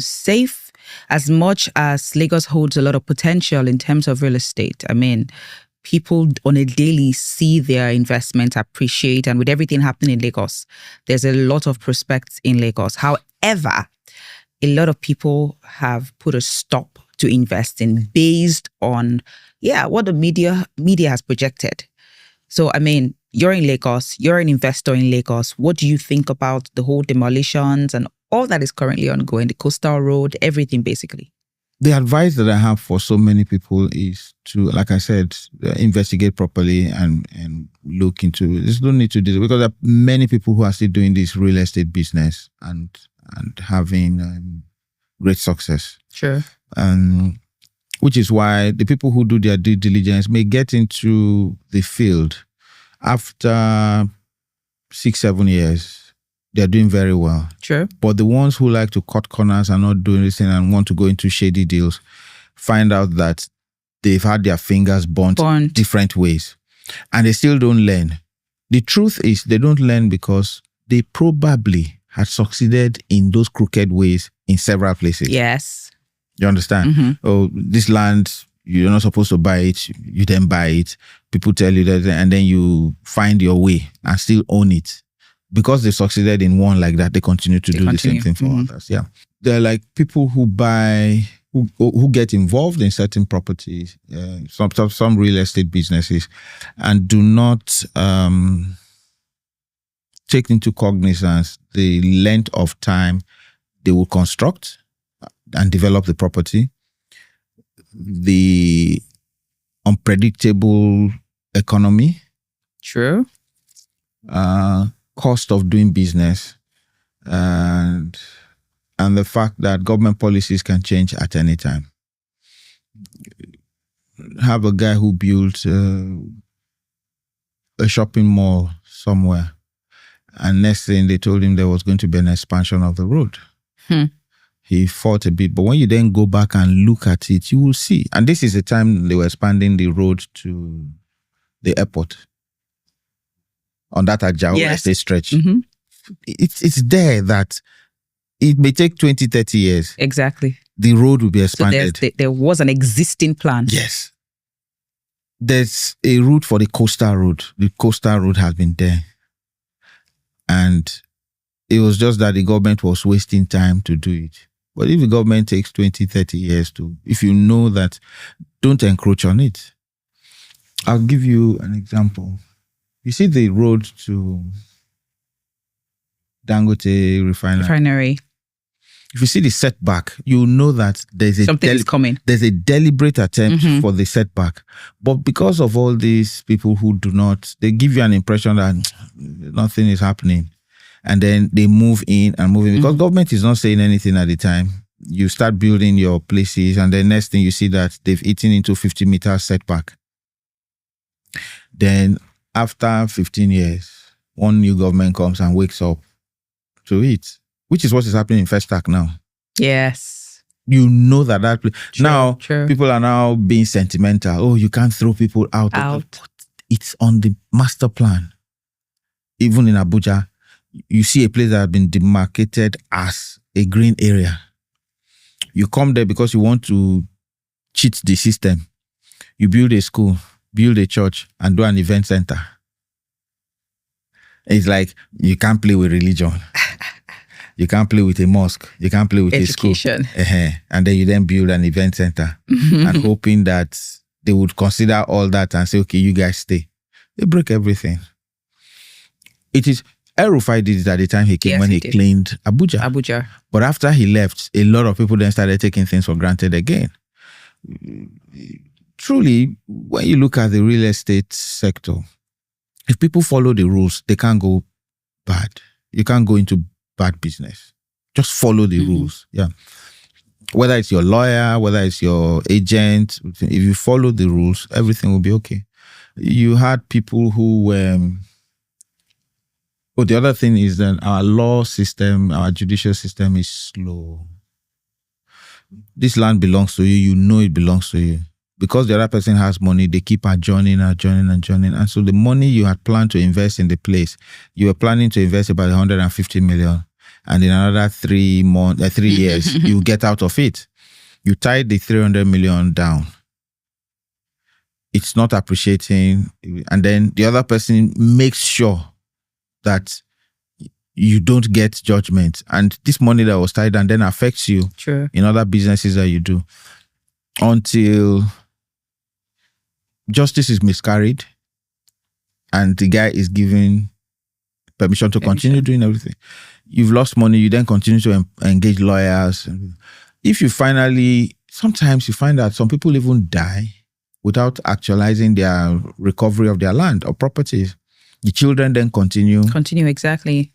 safe. As much as Lagos holds a lot of potential in terms of real estate, I mean, people on a daily see their investment appreciate, and with everything happening in Lagos, there's a lot of prospects in Lagos. However, a lot of people have put a stop to investing based on, what the media has projected. So, I mean, you're in Lagos, you're an investor in Lagos. What do you think about the whole demolitions and all that is currently ongoing, the coastal road, everything basically? The advice that I have for so many people is to, like I said, investigate properly and look into it. There's no need to do it because there are many people who are still doing this real estate business and having great success. Sure. Which is why the people who do their due diligence may get into the field after 6-7 years. They're doing very well. Sure. But the ones who like to cut corners and not do anything and want to go into shady deals find out that they've had their fingers burnt different ways. And they still don't learn. The truth is they don't learn because they probably had succeeded in those crooked ways in several places. Yes. You understand? Mm-hmm. Oh, this land, you're not supposed to buy it. You then buy it. People tell you that, and then you find your way and still own it. Because they succeeded in one like that, they continue to do the same thing for others. Yeah. They're like people who who get involved in certain properties, some real estate businesses, and do not take into cognizance the length of time they will construct and develop the property, the unpredictable economy. True. Cost of doing business, and the fact that government policies can change at any time. Have a guy who built a shopping mall somewhere, and next thing they told him there was going to be an expansion of the road. He fought a bit, but when you then go back and look at it, you will see. And this is the time they were expanding the road to the airport. On that Ajao estate stretch. Mm-hmm. It's there that it may take 20-30 years. Exactly. The road will be expanded. So there was an existing plan. Yes. There's a route for the coastal road. The coastal road has been there. And it was just that the government was wasting time to do it. But if the government takes 20-30 years if you know that, don't encroach on it. I'll give you an example. You see the road to Dangote refinery. If you see the setback, you know that there's something is coming. There's a deliberate attempt for the setback. But because of all these people who do not, they give you an impression that nothing is happening. And then they move in. Because government is not saying anything at the time. You start building your places, and the next thing you see that they've eaten into 50 meters setback. Then after 15 years, one new government comes and wakes up to it, which is what is happening in First Stack now. Yes. You know that now true. People are now being sentimental. Oh, you can't throw people out. It's on the master plan. Even in Abuja, you see a place that has been demarcated as a green area. You come there because you want to cheat the system. You build a school, build a church, and do an event center. It's like you can't play with religion. You can't play with a mosque. You can't play with education. A school. And then you then build an event center and hoping that they would consider all that and say, okay, you guys stay. They break everything. It is El-Rufai did it at the time he came when he claimed Abuja. But after he left, a lot of people then started taking things for granted again. Truly, when you look at the real estate sector, if people follow the rules, they can't go bad. You can't go into bad business. Just follow the rules. Yeah. Whether it's your lawyer, whether it's your agent, if you follow the rules, everything will be okay. You had people who the other thing is that our law system, our judicial system is slow. This land belongs to you. You know it belongs to you. Because the other person has money, they keep adjourning. And so the money you had planned to invest in the place, you were planning to invest about 150 million. and in another 3 years, you get out of it. You tied the 300 million down. It's not appreciating. And then the other person makes sure that you don't get judgment. And this money that was tied down then affects you in other businesses that you do. Until justice is miscarried and the guy is given permission to continue doing everything. You've lost money, you then continue to engage lawyers. If you sometimes you find that some people even die without actualizing their recovery of their land or properties. The children then continue. Continue, exactly.